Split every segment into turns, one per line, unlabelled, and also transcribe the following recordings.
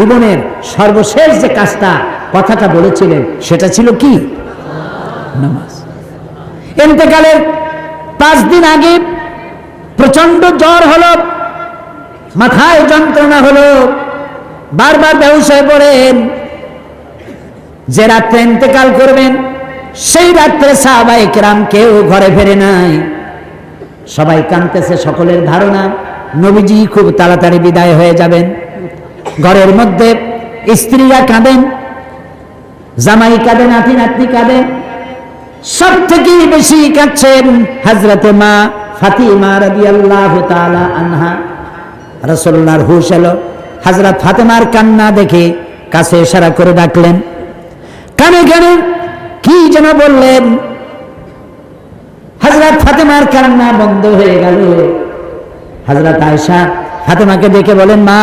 জীবনের সর্বশেষ যে কাজটা কথাটা বলেছিলেন সেটা ছিল কি? নামাজ। ইন্তেকালের 5 দিন আগে প্রচন্ড জ্বর হলো, মাথায় যন্ত্রণা হলো, বারবার বেহুশ হয়ে পড়েন। যে রাত্রে ইন্তেকাল করবেন সেই রাত্রে সাহাবায়ে কেরাম কেউ ঘরে ফেরে নাই, সবাই কাঁদতেছে। সকলের ধারণা নবীজি খুব তাড়াতাড়ি বিদায় হয়ে যাবেন। ঘরের মধ্যে স্ত্রীরা কাঁদেন, জামাই কাঁদে, নাতি নাতনি কাঁদে। সব থেকে বেশি কাঁদছেন হযরতে মা ফাতিমা রাদিয়াল্লাহু তাআলা আনহা। রাসূলুল্লাহর হুশ এলো, হযরত ফাতেমার কান্না দেখে কাছে ইশারা করে ডাকলেন, কানে কানে কি যেন বললেন। হযরত ফাতেমার কান্না বন্ধ হয়ে গেল। হযরত আয়েশা ফাতেমাকে ডেকে বলেন, মা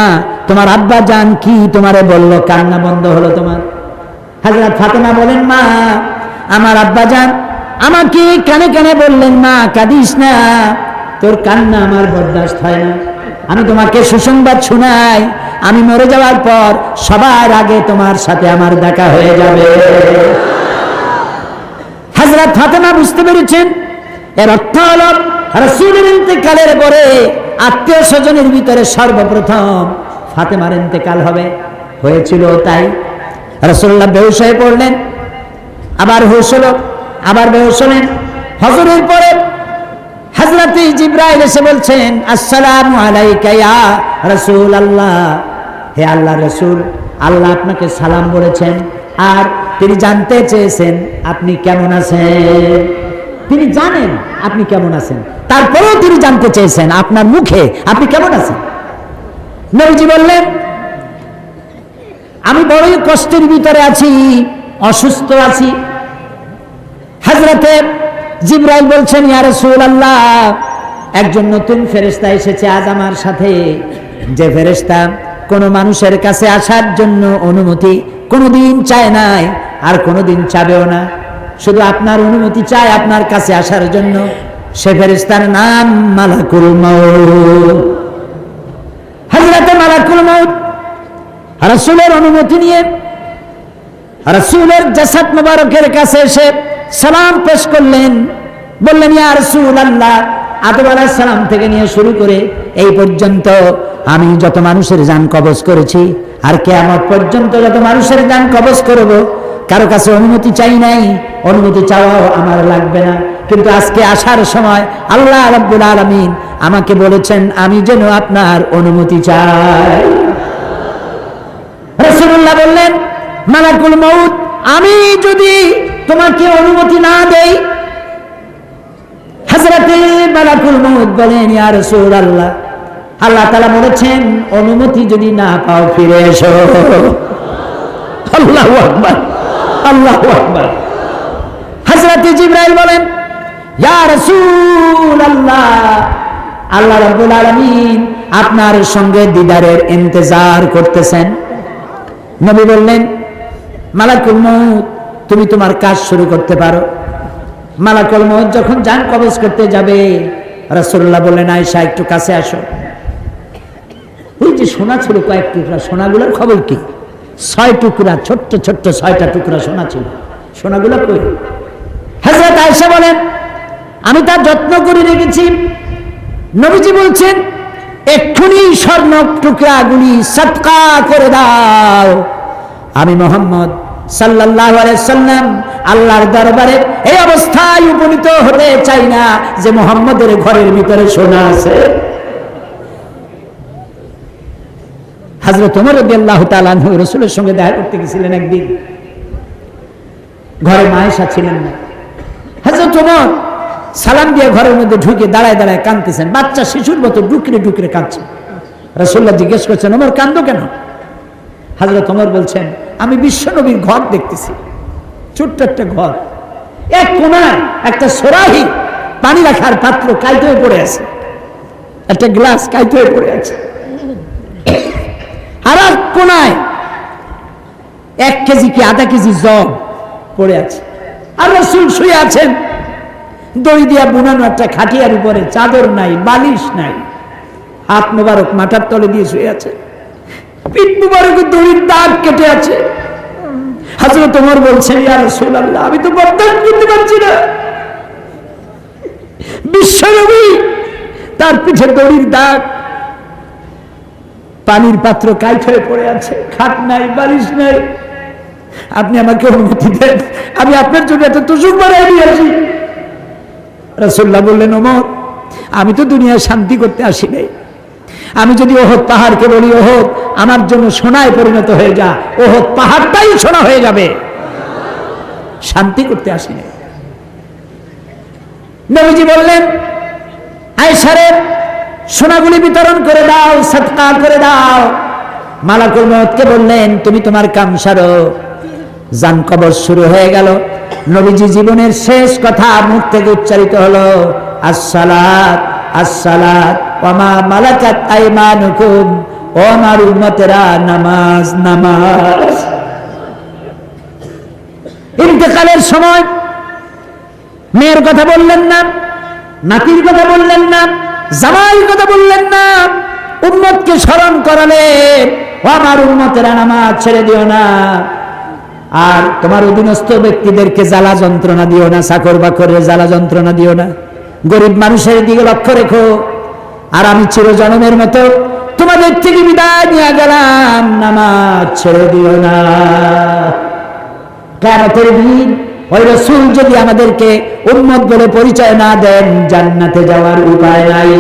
তোমার আব্বা জান কি তোমারে বলল, কান্না বন্ধ হলো তোমার? হযরত ফাতেমা বলেন, মা আমার আব্বা জান আমাকে কানে কানে বললেন, মা কাঁদিস না, তোর কান্না আমার বরদাস্ত হয় না। আমি তোমাকে সুসংবাদ শোনাই, আমি মরে যাওয়ার পর সবার আগে তোমার সাথে আমার দেখা হয়ে যাবে। হযরত ফাতেমা বুঝতে পেরেছেন এর অর্থ হলো রাসূলের ইন্তেকালের পরে আত্মীয় স্বজনের ভিতরে সর্বপ্রথম ফাতেমার ইন্তেকাল হবে। হয়েছিল তাই। রাসূলুল্লাহ বেহুশ হয়ে পড়লেন, আবার হুশ হলো, আবার বেহুশ হলেন। হজরের পরে হযরত জিবরাইল এসে বলছেন, আসসালামু আলাইকা ইয়া রাসূলুল্লাহ, হে আল্লাহর রাসূল, আল্লাহ আপনাকে সালাম বলেছেন আর তিনি জানতে চেয়েছেন আপনি কেমন আছেন। তিনি জানেন আপনি কেমন আছেন, তারপরেও তিনি জানতে চেয়েছেন আপনার মুখে আপনি কেমন আছেন। নবীজি বললেন, আমি বড়ই কষ্টের ভিতরে আছি, অসুস্থ আছি। হযরতে জিবরাইল বলছেন, ইয়া রাসূলুল্লাহ, একজন নতুন ফেরেশতা এসেছে আজ আমার সাথে, যে ফেরেশতা কোন মানুষের কাছে আসার জন্য অনুমতি কোনোদিন চায় নাই আর কোনোদিন চাবেও না, শুধু আপনার অনুমতি চায় আপনার কাছে আসার জন্য। সে ফেরেশতার নাম মালাকুল মউত। হযরতে মালাকুল মউত রাসূলের অনুমতি নিয়ে রাসূলের জাসাদ মোবারকের কাছে এসে সালাম পেশ করলেন, বললেন, ইয়া রাসূলুল্লাহ, আদম আলাইহিস সালাম থেকে নিয়ে শুরু করে এই পর্যন্ত আমি যত মানুষের জান কবজ করেছি আর কিয়ামত পর্যন্ত যত মানুষের জান কবজ করব, কারো কাছে অনুমতি চাই নাই, অনুমতি চাওয়াও আমার লাগবে না। কিন্তু আজকে আসার সময় আল্লাহ রাব্বুল আলামিন আমাকে বলেছেন আমি যেন আপনার অনুমতি চাই। রাসূলুল্লাহ বললেন, মালাকুল মউত, আমি যদি তোমাকে অনুমতি না দেই? হযরতে মালাকুল মউত বলেন, ইয়া রাসূলুল্লাহ, আল্লাহ তাআলা বলেছেন অনুমতি যদি না পাও ফিরে এসো। আল্লাহু আকবার, আল্লাহু আকবার। হযরতে জিবরাইল বলেন, ইয়া রাসূলুল্লাহ, আল্লাহ রাব্বুল আলামিন আপনার সঙ্গে দিদারের ইন্তজার করতেছেন। নবী বললেন, মালাকুল মউত, তুমি তোমার কাজ শুরু করতে পারো। মালাকুল মউত যখন জান কবজ করতে যাবে, রাসূলুল্লাহ বললেন, আয়েশা একটু কাছে আসো। ওই যে সোনা ছিল কয়েক টুকরা, সোনাগুলোর খবর কি? 6 টুকরা, ছোট্ট ছোট্ট 6টা টুকরা সোনা ছিল, সোনাগুলো কই? হযরত আয়েশা বলেন, আমি তার যত্ন করে রেখেছি। নবীজি বলছেন, এক্ষুনি স্বর্ণ টুকরাগুলি সদকা করে দাও। আমি মুহাম্মদ সাল্লাল্লাহু আলাইহি সাল্লাম আল্লাহর দরবারে এই অবস্থায় উপনীত হতে চাই না যে মুহাম্মদের ঘরের ভিতরে সোনা আছে। হযরত ওমর রাদিয়াল্লাহু তাআলা আনহু রাসূলের সঙ্গে দেখা করতে গেছিলেন একদিন, ঘরে মা আয়েশা ছিলেন না। হযরত ওমর সালাম দিয়ে ঘরের মধ্যে ঢুকে দাঁড়ায় দাঁড়ায় কাঁদতেছেন, বাচ্চা শিশুর মতো ডুকরে ডুকরে কাঁদছে। রাসূলুল্লাহ জিজ্ঞেস করছেন, ওমর কাঁদো কেন? হযরত ওমর বলছেন, আমি বিশ্বনবীর ঘর দেখতেছি, ছোট্ট একটা ঘর, এক কোণায় একটা সরাহি পানি রাখার পাত্র কাইতে হয়ে পড়ে আছে, একটা গ্লাস কাইতে হয়ে পড়ে আছে, আর এক কোণায় 1 কেজি কি আধা কেজি জব পড়ে আছে, আর রাসূল শুয়ে আছেন দড়ি দিয়া বুনানো একটা খাটিয়ার উপরে, চাদর নাই, বালিশ নাই, হাত মোবারক মাথার তলে দিয়ে শুয়ে আছে। পিঠ মুবারকে দড়ির দাগ কেটে আছে। হযরত ওমর বলছেন, ইয়া রাসূলুল্লাহ, আমি তো বরদাস্ত করতে পারছি না। বিশ্বনবী তার পিঠে দড়ির দাগ, পানির পাত্র কাইট হয়ে পড়ে আছে, খাট নাই, বালিশ নাই। আপনি আমাকে অনুমতি দেন, আমি আপনার জন্য এত তুসুক বানাই দিয়ে আসি। রাসূলুল্লাহ বললেন, ওমর, আমি তো দুনিয়ায় শান্তি করতে আসি নাই। আমি যদি ওহদ পাহাড়কে বলি, ওহদ আমার জন্য সোনায় পরিণত হয়ে যা, ওহদ পাহাড়টাই সোনা হয়ে যাবে। শান্তি করতে আসি নাই। নবীজি বললেন, আয়েশারে সোনাগুলি বিতরণ করে দাও, সদকা করে দাও। মালাকুল মউতকে বললেন, তুমি তোমার কাম সারো। জান কবর শুরু হয়ে গেল। নবীজি জীবনের শেষ কথা মুখ থেকে উচ্চারিত হলো, আসসালাত আসসালাত ওয়া মা মালাকাত আইমানুকুম, ও আমার উম্মতেরা, নামাজ নামাজ। ইন্তেকালের সময় মেয়ের কথা বললেন না, নাতির কথা বললেন না, জামাইয়ের কথা বললেন না, উম্মতকে স্মরণ করালেন, ও আমার উম্মতেরা, নামাজ ছেড়ে দিও না। আর তোমার অধীনস্থ ব্যক্তিদেরকে জ্বালা যন্ত্রণা দিও না, চাকর বাকরের জ্বালা যন্ত্রণা দিও না, গরিব মানুষের দিকে লক্ষ্য রেখো। আর আমি চিরজনমের মতো তোমাদের থেকে বিদায় নিয়ে গেলাম, নামাজ ছেড়ে দিও না। কিয়ামতের দিন ওই রাসূল যদি আমাদেরকে উম্মত বলে পরিচয় না দেন, জান্নাতে যাওয়ার উপায় নাই।